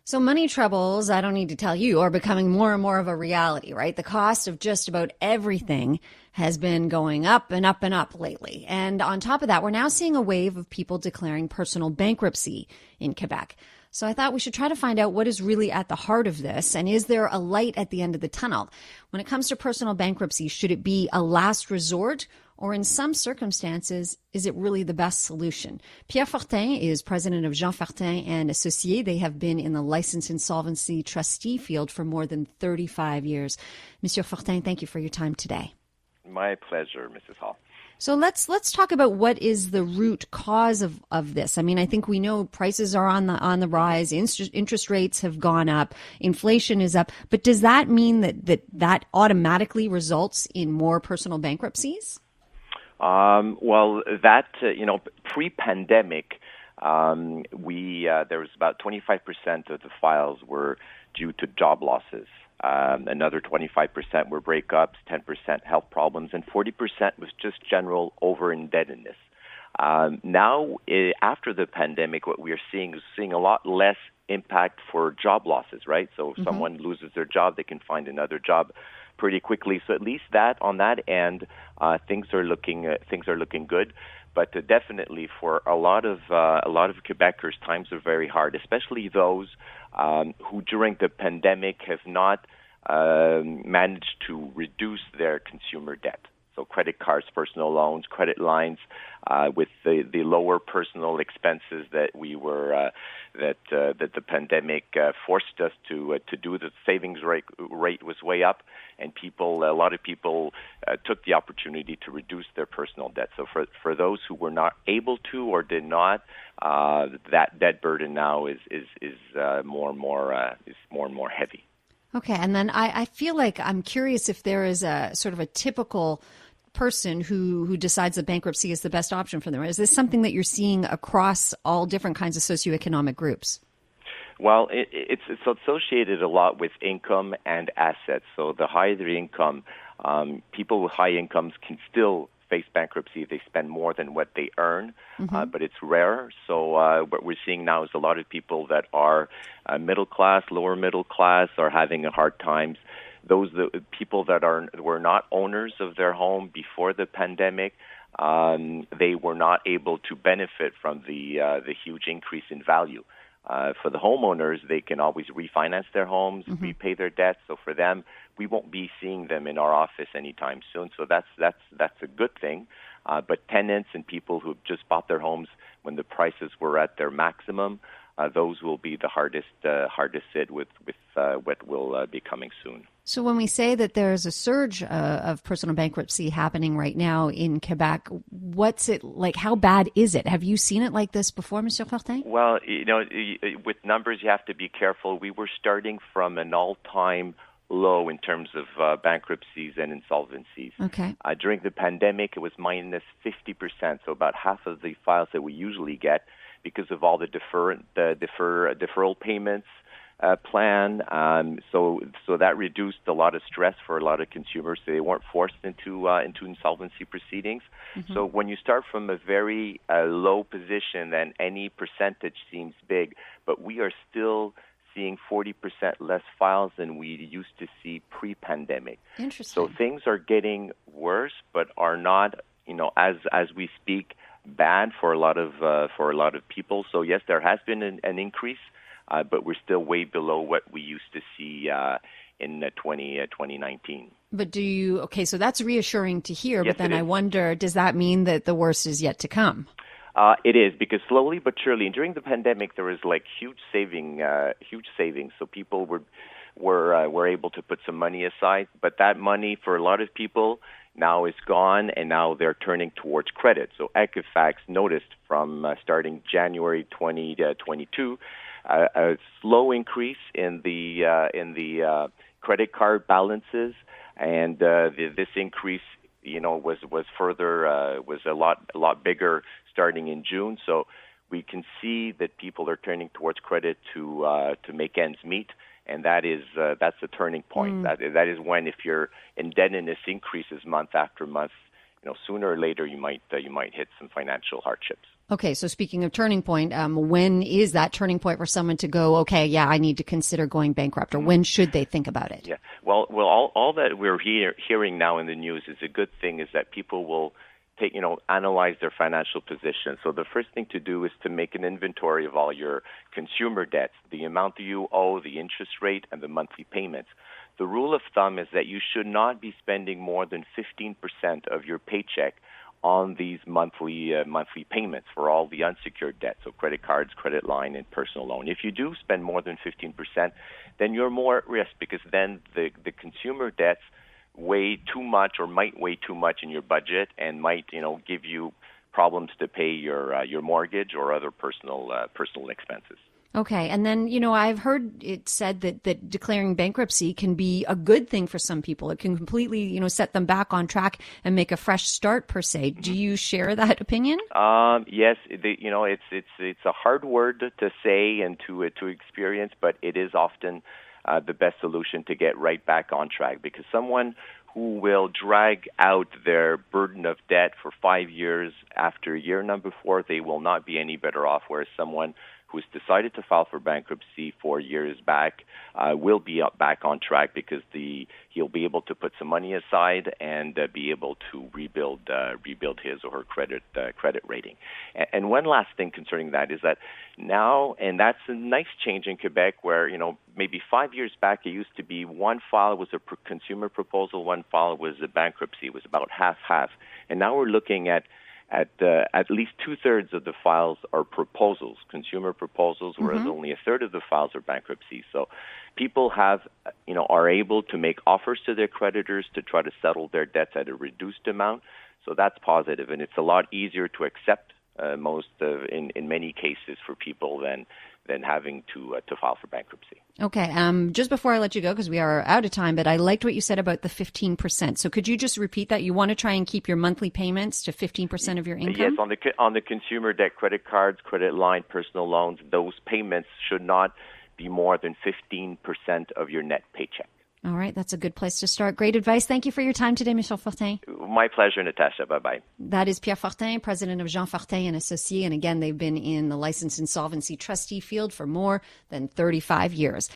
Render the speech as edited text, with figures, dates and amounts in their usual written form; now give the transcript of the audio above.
So money troubles, I don't need to tell you, are becoming more and more of a reality, right? The cost of just about everything has been going up and up and up lately. And on top of that, we're now seeing a wave of people declaring personal bankruptcy in Quebec. So I thought we should try to find out what is really at the heart of this, and is there a light at the end of the tunnel? When it comes to personal bankruptcy, should it be a last resort, or in some circumstances, is it really the best solution? Pierre Fortin is president of Jean Fortin and Associés. They have been in the licensed insolvency trustee field for more than 35 years. Monsieur Fortin, thank you for your time today. My pleasure, Mrs. Hall. So let's talk about what is the root cause of this. I mean, I think we know prices are on the rise, interest rates have gone up, inflation is up, but does that mean that automatically results in more personal bankruptcies? Well, pre-pandemic, there was about 25% of the files were due to job losses. Another 25% were breakups, 10% health problems, and 40% was just general over-indebtedness. Now, after the pandemic, what we are seeing is a lot less impact for job losses, right? So if someone loses their job, they can find another job pretty quickly. So at least on that end, things are looking good. But definitely for a lot of Quebecers, times are very hard, especially those who during the pandemic have not managed to reduce their consumer debt. So credit cards, personal loans, credit lines, with the lower personal expenses that the pandemic forced us to do. The savings rate was way up, and a lot of people took the opportunity to reduce their personal debt. So for those who were not able to or did not, that debt burden now is more and more heavy. Okay, and then I feel like I'm curious if there is a sort of a typical person who decides that bankruptcy is the best option for them. Is this something that you're seeing across all different kinds of socioeconomic groups? Well, it's associated a lot with income and assets. So the higher the income, people with high incomes can still face bankruptcy if they spend more than what they earn, but it's rare. So what we're seeing now is a lot of people that are middle class, lower middle class, are having a hard times. The people that were not owners of their home before the pandemic, they were not able to benefit from the huge increase in value. For the homeowners, they can always refinance their homes, repay their debts. So for them, we won't be seeing them in our office anytime soon. So that's a good thing. But tenants and people who have just bought their homes when the prices were at their maximum, those will be the hardest hit with what will be coming soon. So when we say that there's a surge of personal bankruptcy happening right now in Quebec, what's it like? How bad is it? Have you seen it like this before, Monsieur Fortin? Well, with numbers, you have to be careful. We were starting from an all-time low in terms of bankruptcies and insolvencies. Okay. During the pandemic, it was minus 50%, so about half of the files that we usually get because of all the deferral payments plan. So that reduced a lot of stress for a lot of consumers. They weren't forced into insolvency proceedings. So when you start from a very low position, then any percentage seems big, but we are still seeing 40% less files than we used to see pre-pandemic. Interesting. So things are getting worse, but are not, as we speak, bad for a lot of people. So yes, there has been an increase, but we're still way below what we used to see in 2019. But so that's reassuring to hear, Yes, but then I wonder, does that mean that the worst is yet to come? It is, because slowly but surely, during the pandemic, there was huge savings. So people were able to put some money aside, but that money for a lot of people now is gone, and now they're turning towards credit. So Equifax noticed from starting January 2022 a slow increase in the credit card balances, and this increase, was a lot bigger starting in June. So we can see that people are turning towards credit to make ends meet, and that's a turning point. That is when, if your indebtedness increases month after month, sooner or later you might hit some financial hardships. Okay, so speaking of turning point, when is that turning point for someone to go, okay, yeah, I need to consider going bankrupt, or when should they think about it? Yeah. Well, all that we're hearing now in the news is a good thing. Is that people will analyze their financial position. So the first thing to do is to make an inventory of all your consumer debts, the amount that you owe, the interest rate, and the monthly payments. The rule of thumb is that you should not be spending more than 15% of your paycheck on these monthly payments for all the unsecured debt, so credit cards, credit line, and personal loan. If you do spend more than 15%, then you're more at risk because then the consumer debts weigh too much or might weigh too much in your budget and might give you problems to pay your mortgage or other personal expenses. Okay. And then, I've heard it said that declaring bankruptcy can be a good thing for some people. It can completely, set them back on track and make a fresh start per se. Do you share that opinion? Yes. It's a hard word to say and to experience, but it is often the best solution to get right back on track, because someone who will drag out their burden of debt for 5 years after year number 4, they will not be any better off, whereas someone who's decided to file for bankruptcy 4 years back will be back on track because he'll be able to put some money aside and be able to rebuild his or her credit rating. And one last thing concerning that is that now, and that's a nice change in Quebec, where maybe 5 years back it used to be one file was a consumer proposal, one file was a bankruptcy. It was about half, and now we're looking at least 2/3 of the files are proposals, consumer proposals, whereas only a third of the files are bankruptcy. So people are able to make offers to their creditors to try to settle their debts at a reduced amount. So that's positive, and it's a lot easier to accept in many cases for people than having to file for bankruptcy. Okay. Just before I let you go, because we are out of time, but I liked what you said about the 15%. So could you just repeat that? You want to try and keep your monthly payments to 15% of your income? Yes, on the consumer debt, credit cards, credit line, personal loans, those payments should not be more than 15% of your net paycheck. All right. That's a good place to start. Great advice. Thank you for your time today, Michel Fortin. My pleasure, Natasha. Bye-bye. That is Pierre Fortin, president of Jean Fortin and Associés. And again, they've been in the licensed insolvency trustee field for more than 35 years.